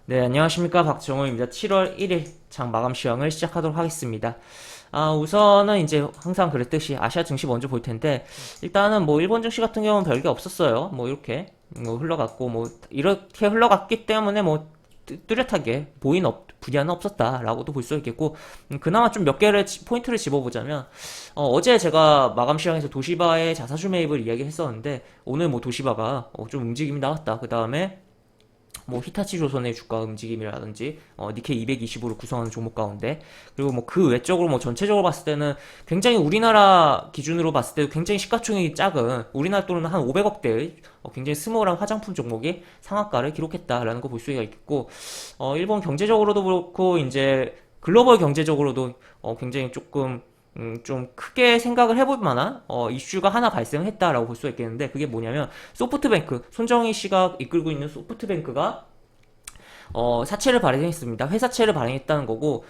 네, 안녕하십니까. 박정호입니다. 7월 1일 장 마감 시황을 시작하도록 하겠습니다. 우선은 이제 항상 그랬듯이 아시아 증시 먼저 볼 텐데, 일단은 뭐 일본 증시 같은 경우는 별게 없었어요. 뭐 이렇게 뭐 흘러갔고, 뭐 이렇게 흘러갔기 때문에 뭐 뚜렷하게 불이는 없었다라고도 볼 수 있겠고, 그나마 좀 몇 개를 포인트를 집어보자면, 어제 제가 마감 시황에서 도시바의 자사주 매입을 이야기했었는데, 오늘 뭐 도시바가 좀 움직임이 나왔다. 그 다음에 뭐 히타치 조선의 주가 움직임이라든지 니케이 220으로 구성하는 종목 가운데, 그리고 뭐 그 외적으로 뭐 전체적으로 봤을 때는 굉장히 우리나라 기준으로 봤을 때도 굉장히 시가총액이 작은, 우리나라 돈은 한 500억대의 굉장히 스몰한 화장품 종목이 상한가를 기록했다라는 거 볼 수가 있겠고, 일본 경제적으로도 그렇고 이제 글로벌 경제적으로도 굉장히 조금 좀 크게 생각을 해볼 만한 이슈가 하나 발생했다라고 볼 수가 있겠는데, 그게 뭐냐면 소프트뱅크, 손정희 씨가 이끌고 있는 소프트뱅크가 사채를 발행했습니다. 회사채를 발행했다는 거고,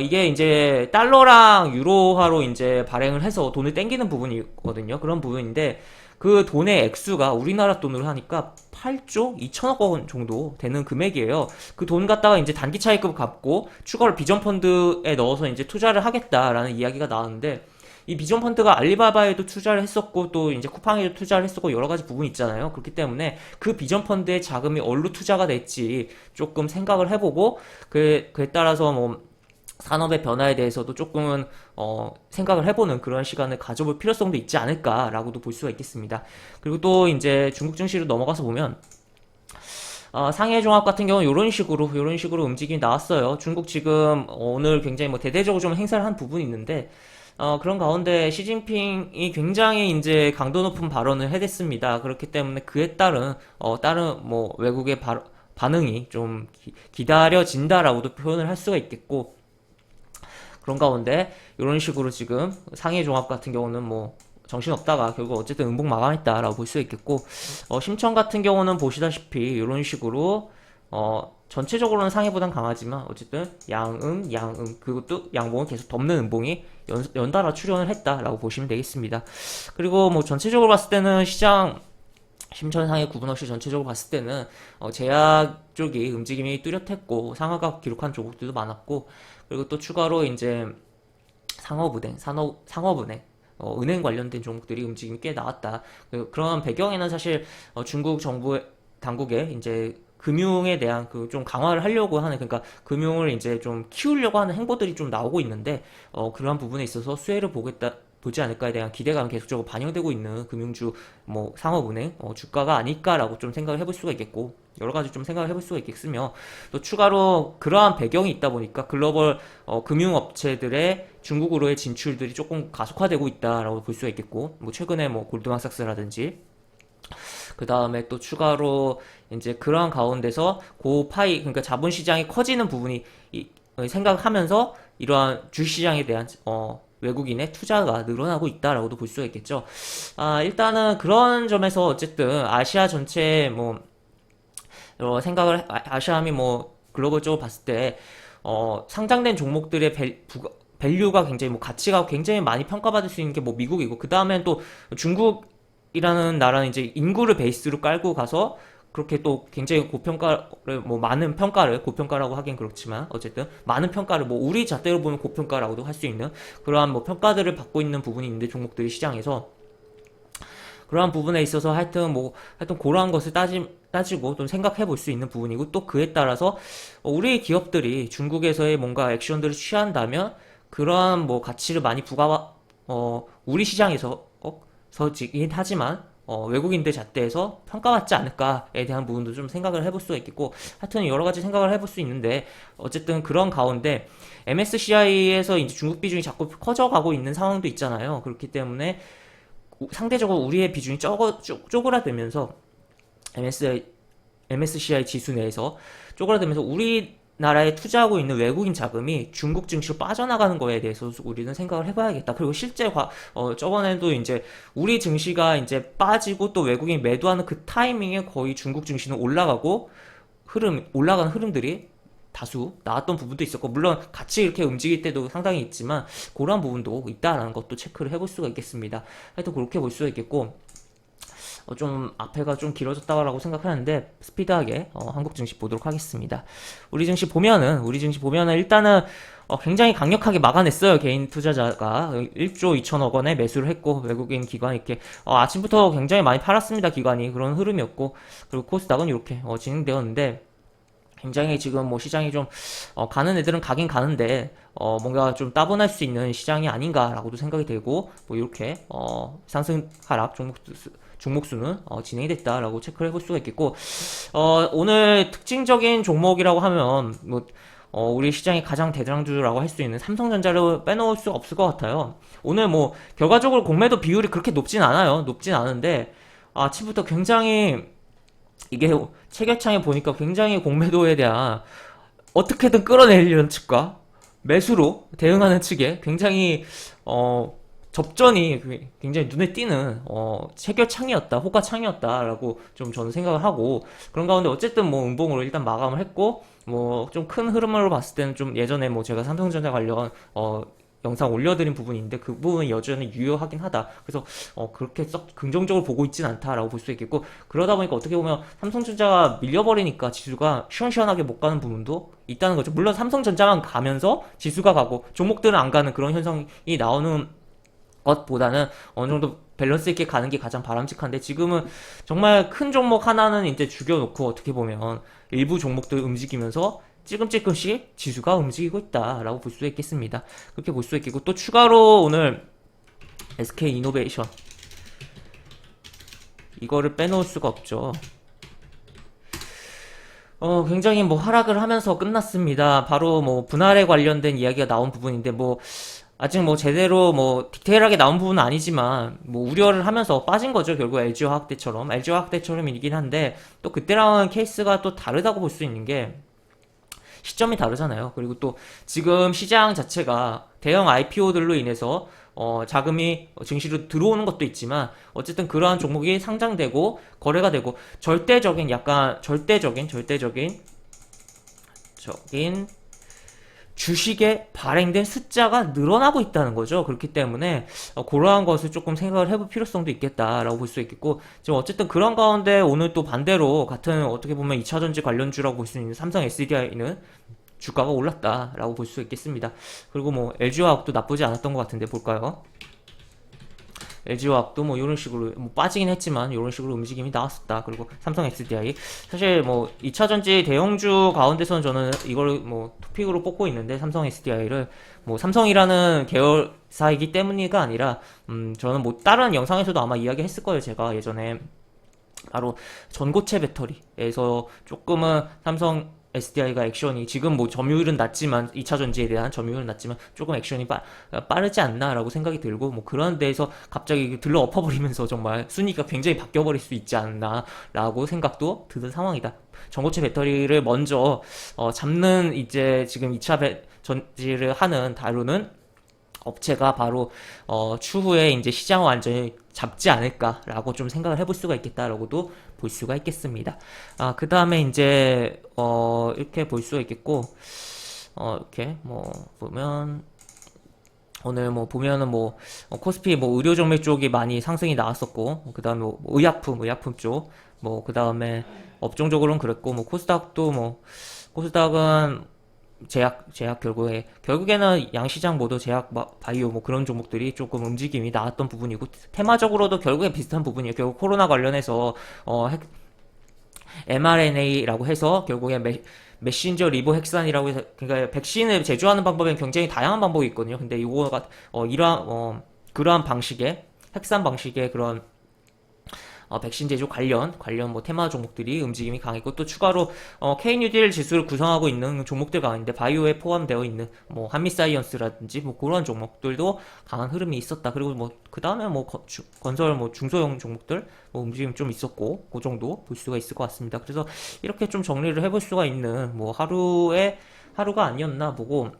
이게 이제 달러랑 유로화로 이제 발행을 해서 돈을 땡기는 부분이거든요. 그런 부분인데, 그 돈의 액수가 우리나라 돈으로 하니까 8조 2천억 원 정도 되는 금액이에요. 그 돈 갖다가 이제 단기 차익금 갚고 추가로 비전 펀드에 넣어서 이제 투자를 하겠다라는 이야기가 나왔는데, 이 비전 펀드가 알리바바에도 투자를 했었고 또 이제 쿠팡에도 투자를 했었고 여러 가지 부분이 있잖아요. 그렇기 때문에 그 비전 펀드의 자금이 어디로 투자가 될지 조금 생각을 해보고, 그에 따라서 뭐 산업의 변화에 대해서도 조금은 생각을 해보는 그런 시간을 가져볼 필요성도 있지 않을까라고도 볼 수가 있겠습니다. 그리고 또 이제 중국 증시로 넘어가서 보면, 상해 종합 같은 경우는 이런 식으로 움직임이 나왔어요. 중국 지금 오늘 굉장히 뭐 대대적으로 좀 행사를 한 부분이 있는데, 그런 가운데 시진핑이 굉장히 이제 강도 높은 발언을 해댔습니다. 그렇기 때문에 그에 따른 다른 뭐 외국의 반응이 좀 기다려진다라고도 표현을 할 수가 있겠고, 그런 가운데 이런 식으로 지금 상해 종합 같은 경우는 뭐 정신없다가 결국 어쨌든 음봉 마감했다라고 볼 수 있겠고, 심청 같은 경우는 보시다시피 이런 식으로 전체적으로는 상해보단 강하지만 어쨌든 양음 그것도 양봉을 계속 덮는 음봉이 연달아 출현을 했다라고 보시면 되겠습니다. 그리고 뭐 전체적으로 봤을 때는 시장 심천상해 구분 없이 전체적으로 봤을 때는 제약 쪽이 움직임이 뚜렷했고 상하가 기록한 종목들도 많았고, 그리고 또 추가로 이제 상업은행, 은행 관련된 종목들이 움직임이 꽤 나왔다. 그런 배경에는 사실 중국 정부 당국의 이제 금융에 대한 그 좀 강화를 하려고 하는, 그러니까 금융을 이제 좀 키우려고 하는 행보들이 좀 나오고 있는데, 그러한 부분에 있어서 수혜를 보지 않을까에 대한 기대감이 계속적으로 반영되고 있는 금융주, 뭐 상업은행 주가가 아닐까라고 좀 생각을 해볼 수가 있겠고, 여러 가지 좀 생각을 해볼 수가 있겠으며, 또 추가로 그러한 배경이 있다 보니까 글로벌 금융업체들의 중국으로의 진출들이 조금 가속화되고 있다라고 볼 수가 있겠고, 뭐 최근에 뭐 골드만삭스라든지, 그 다음에 또 추가로 이제 그러한 가운데서 고파이, 그러니까 자본시장이 커지는 부분이 생각하면서 이러한 주식시장에 대한 외국인의 투자가 늘어나고 있다라고도 볼 수가 있겠죠. 일단은 그런 점에서 어쨌든 아시아 전체 뭐 생각을 아시아함이 뭐 글로벌적으로 봤을 때 상장된 종목들의 밸류가 굉장히 뭐 가치가 굉장히 많이 평가받을 수 있는 게 뭐 미국이고, 그 다음엔 또 중국이라는 나라는 이제 인구를 베이스로 깔고 가서 그렇게 또 굉장히 고평가를, 뭐 많은 평가를, 고평가라고 하긴 그렇지만 어쨌든 많은 평가를, 뭐 우리 잣대로 보면 고평가라고도 할 수 있는 그러한 뭐 평가들을 받고 있는 부분이 있는데, 종목들이 시장에서 그러한 부분에 있어서 하여튼 그러한 것을 따지고 좀 생각해 볼 수 있는 부분이고, 또 그에 따라서 우리 기업들이 중국에서의 뭔가 액션들을 취한다면 그러한 뭐 가치를 많이 우리 시장에서 서지긴 하지만 외국인들 잣대에서 평가받지 않을까에 대한 부분도 좀 생각을 해볼 수가 있겠고, 하여튼 여러 가지 생각을 해볼 수 있는데, 어쨌든 그런 가운데 MSCI에서 이제 중국 비중이 자꾸 커져가고 있는 상황도 있잖아요. 그렇기 때문에 상대적으로 우리의 비중이 쪼그라들면서 MSCI 지수 내에서 쪼그라들면서 우리나라에 투자하고 있는 외국인 자금이 중국 증시로 빠져나가는 거에 대해서 우리는 생각을 해봐야겠다. 그리고 실제 저번에도 이제 우리 증시가 이제 빠지고 또 외국인이 매도하는 그 타이밍에 거의 중국 증시는 올라가는 흐름들이 다수 나왔던 부분도 있었고, 물론 같이 이렇게 움직일 때도 상당히 있지만 그런 부분도 있다라는 것도 체크를 해볼 수가 있겠습니다. 하여튼 그렇게 볼 수가 있겠고, 좀 앞에가 좀 길어졌다라고 생각하는데 스피드하게 한국 증시 보도록 하겠습니다. 우리 증시 보면은 일단은 굉장히 강력하게 막아냈어요. 개인 투자자가 1조 2천억 원에 매수를 했고 외국인 기관 이렇게 아침부터 굉장히 많이 팔았습니다. 기관이 그런 흐름이었고 그리고 코스닥은 이렇게 진행되었는데 굉장히 지금 뭐 시장이 좀 가는 애들은 가긴 가는데 뭔가 좀 따분할 수 있는 시장이 아닌가라고도 생각이 되고 뭐 이렇게 상승 하락 종목수는 진행이 됐다라고 체크를 해볼 수가 있겠고 오늘 특징적인 종목이라고 하면 뭐 우리 시장의 가장 대장주라고 할 수 있는 삼성전자를 빼놓을 수 없을 것 같아요. 오늘 뭐 결과적으로 공매도 비율이 그렇게 높진 않아요. 높진 않은데 아침부터 굉장히 이게 체결창에 보니까 굉장히 공매도에 대한 어떻게든 끌어내리려는 측과 매수로 대응하는 측에 굉장히 접전이 굉장히 눈에 띄는 체결창이었다, 호가창이었다라고 좀 저는 생각을 하고 그런 가운데 어쨌든 뭐 음봉으로 일단 마감을 했고 뭐 좀 큰 흐름으로 봤을 때는 좀 예전에 뭐 제가 삼성전자 관련 영상 올려드린 부분인데 그 부분은 여전히 유효하긴 하다. 그래서 그렇게 썩 긍정적으로 보고 있진 않다라고 볼 수 있겠고 그러다 보니까 어떻게 보면 삼성전자가 밀려버리니까 지수가 시원시원하게 못 가는 부분도 있다는 거죠. 물론 삼성전자만 가면서 지수가 가고 종목들은 안 가는 그런 현상이 나오는 것보다는 어느 정도 밸런스 있게 가는 게 가장 바람직한데 지금은 정말 큰 종목 하나는 이제 죽여놓고 어떻게 보면 일부 종목들 움직이면서 찔끔찔끔씩 지수가 움직이고 있다라고 볼 수 있겠습니다. 그렇게 볼 수 있겠고 또 추가로 오늘 SK 이노베이션 이거를 빼놓을 수가 없죠. 굉장히 뭐 하락을 하면서 끝났습니다. 바로 뭐 분할에 관련된 이야기가 나온 부분인데 뭐 아직 뭐 제대로 뭐 디테일하게 나온 부분은 아니지만 뭐 우려를 하면서 빠진 거죠. 결국 LG화학대처럼이긴 한데 또 그때랑은 케이스가 또 다르다고 볼 수 있는 게 시점이 다르잖아요. 그리고 또 지금 시장 자체가 대형 IPO들로 인해서 자금이 증시로 들어오는 것도 있지만 어쨌든 그러한 종목이 상장되고 거래가 되고 절대적인 주식에 발행된 숫자가 늘어나고 있다는 거죠. 그렇기 때문에 그러한 것을 조금 생각을 해볼 필요성도 있겠다라고 볼 수 있겠고 지금 어쨌든 그런 가운데 오늘 또 반대로 같은 어떻게 보면 2차전지 관련주라고 볼 수 있는 삼성 SDI는 주가가 올랐다라고 볼 수 있겠습니다. 그리고 뭐 LG화학도 나쁘지 않았던 것 같은데 볼까요? LG화학도 뭐 이런 식으로 뭐 빠지긴 했지만 이런 식으로 움직임이 나왔었다. 그리고 삼성 SDI 사실 뭐 2차전지 대형주 가운데서는 저는 이걸 뭐 토픽으로 뽑고 있는데 삼성 SDI를 뭐 삼성이라는 계열사이기 때문이가 아니라 저는 뭐 다른 영상에서도 아마 이야기했을 거예요. 제가 예전에 바로 전고체 배터리에서 조금은 삼성 SDI가 액션이 지금 뭐 점유율은 낮지만 2차 전지에 대한 점유율은 낮지만 조금 액션이 빠르지 않나라고 생각이 들고 뭐 그런 데에서 갑자기 들러 엎어버리면서 정말 순위가 굉장히 바뀌어버릴 수 있지 않나라고 생각도 드는 상황이다. 전고체 배터리를 먼저 잡는 이제 지금 2차 전지를 다루는 업체가 바로 추후에 이제 시장을 완전히 잡지 않을까라고 좀 생각을 해볼 수가 있겠다라고도 볼 수가 있겠습니다. 그 다음에 이제 이렇게 볼 수가 있겠고 이렇게 뭐 보면 오늘 뭐 보면은 뭐 코스피 뭐 의료 정맥 쪽이 많이 상승이 나왔었고 그 다음에 뭐 의약품 쪽 뭐 그 다음에 업종적으로는 그랬고 뭐 코스닥은 제약 결국에는 양시장 모두 제약 바이오 뭐 그런 종목들이 조금 움직임이 나왔던 부분이고 테마적으로도 결국엔 비슷한 부분이에요. 결국 코로나 관련해서 mRNA라고 해서 결국에 메신저 리보 핵산이라고 해서 그러니까 백신을 제조하는 방법엔 굉장히 다양한 방법이 있거든요. 근데 이거가 이러한 그러한 방식의 핵산 방식의 그런 백신 제조 관련 뭐 테마 종목들이 움직임이 강했고 또 추가로 K뉴딜 지수를 구성하고 있는 종목들 가운데 바이오에 포함되어 있는 뭐 한미사이언스라든지 뭐 그런 종목들도 강한 흐름이 있었다. 그리고 뭐 그 다음에 뭐 건설 뭐 중소형 종목들 뭐 움직임 좀 있었고 그 정도 볼 수가 있을 것 같습니다. 그래서 이렇게 좀 정리를 해볼 수가 있는 뭐 하루가 아니었나 보고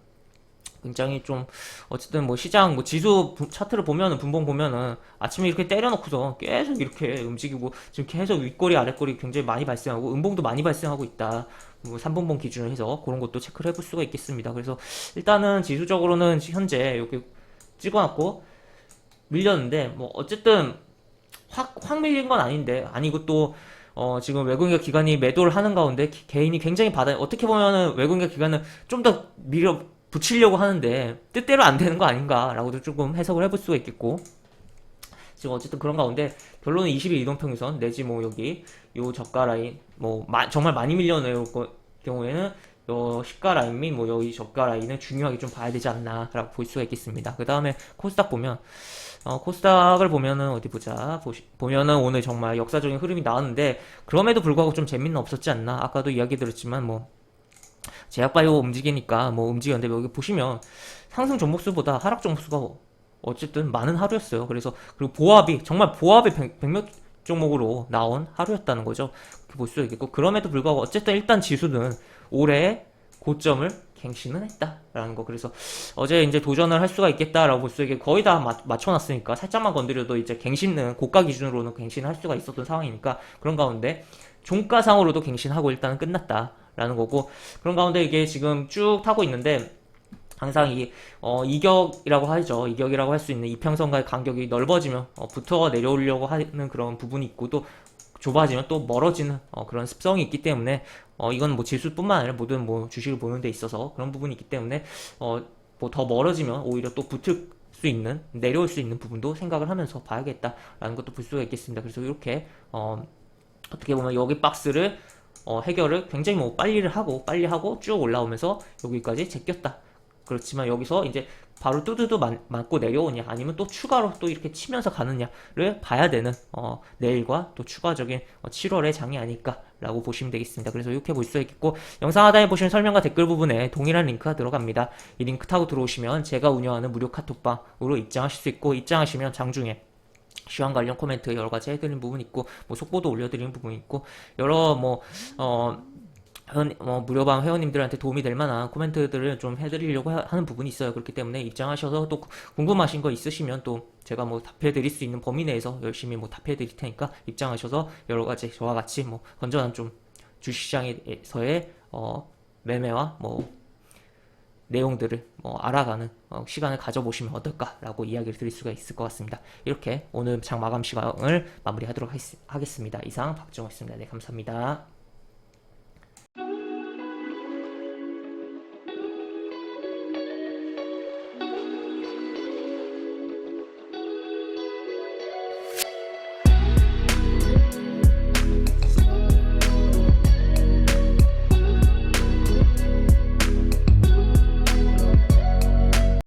굉장히 좀 어쨌든 뭐 시장 뭐 지수 차트를 보면은 분봉 보면은 아침에 이렇게 때려놓고서 계속 이렇게 움직이고 지금 계속 윗꼬리 아랫꼬리 굉장히 많이 발생하고 음봉도 많이 발생하고 있다. 뭐 3분봉 기준으로 해서 그런 것도 체크를 해볼 수가 있겠습니다. 그래서 일단은 지수적으로는 현재 이렇게 찍어놨고 밀렸는데 뭐 어쨌든 확 밀린 건 아닌데, 아니고 또, 지금 외국인가 기관이 매도를 하는 가운데 개인이 굉장히 어떻게 보면은 외국인가 기관은 좀 더 밀어 붙이려고 하는데, 뜻대로 안 되는 거 아닌가라고도 조금 해석을 해볼 수가 있겠고, 지금 어쨌든 그런 가운데, 결론은 20일 이동평균선, 내지 뭐 여기, 요 저가 라인, 뭐, 정말 많이 밀려내올 경우에는, 요 시가 라인 및 뭐 여기 저가 라인을 중요하게 좀 봐야 되지 않나라고 볼 수가 있겠습니다. 그 다음에 코스닥 보면, 코스닥을 보면은 어디 보자. 보면은 오늘 정말 역사적인 흐름이 나왔는데 그럼에도 불구하고 좀 재미는 없었지 않나. 아까도 이야기 드렸지만 뭐 제약바이오 움직이니까 뭐 움직였는데 여기 보시면 상승 종목수보다 하락 종목수가 어쨌든 많은 하루였어요. 그래서 그리고 정말 보합이 백몇 종목으로 나온 하루였다는 거죠. 그렇게 볼 수 있겠고 그럼에도 불구하고 어쨌든 일단 지수는 올해 고점을 갱신은 했다라는 거. 그래서 어제 이제 도전을 할 수가 있겠다라고 볼 수 있게 거의 다 맞춰놨으니까 살짝만 건드려도 이제 갱신은 고가 기준으로는 갱신할 수가 있었던 상황이니까 그런 가운데 종가상으로도 갱신하고 일단은 끝났다라는 거고 그런 가운데 이게 지금 쭉 타고 있는데 항상 이격이라고 하죠. 이격이라고 할 수 있는 이평선과의 간격이 넓어지면 붙어 내려오려고 하는 그런 부분이 있고 또 좁아지면 또 멀어지는 그런 습성이 있기 때문에 이건 뭐 지수뿐만 아니라 모든 뭐 주식을 보는 데 있어서 그런 부분이 있기 때문에 뭐 더 멀어지면 오히려 또 붙을 수 있는 내려올 수 있는 부분도 생각을 하면서 봐야겠다라는 것도 볼 수가 있겠습니다. 그래서 이렇게 어떻게 보면 여기 박스를 해결을 굉장히 뭐 빨리 하고 쭉 올라오면서 여기까지 제꼈다. 그렇지만 여기서 이제 바로 뚜두두 맞고 내려오냐 아니면 또 추가로 또 이렇게 치면서 가느냐를 봐야 되는 내일과 또 추가적인 7월의 장이 아닐까라고 보시면 되겠습니다. 그래서 이렇게 볼 수 있겠고 영상 하단에 보시면 설명과 댓글 부분에 동일한 링크가 들어갑니다. 이 링크 타고 들어오시면 제가 운영하는 무료 카톡방으로 입장하실 수 있고 입장하시면 장중에 시황 관련 코멘트 여러 가지 해드리는 부분 있고 뭐 속보도 올려드리는 부분 있고 여러 무료방 회원님들한테 도움이 될 만한 코멘트들을 좀 해드리려고 하는 부분이 있어요. 그렇기 때문에 입장하셔서 또 궁금하신 거 있으시면 또 제가 뭐 답해드릴 수 있는 범위 내에서 열심히 뭐 답해드릴 테니까 입장하셔서 여러 가지 저와 같이 뭐 건전한 좀 주식시장에서의 매매와 뭐 내용들을 뭐 알아가는 시간을 가져보시면 어떨까라고 이야기를 드릴 수가 있을 것 같습니다. 이렇게 오늘 장 마감 시간을 마무리하도록 하겠습니다. 이상 박정호였습니다. 네, 감사합니다.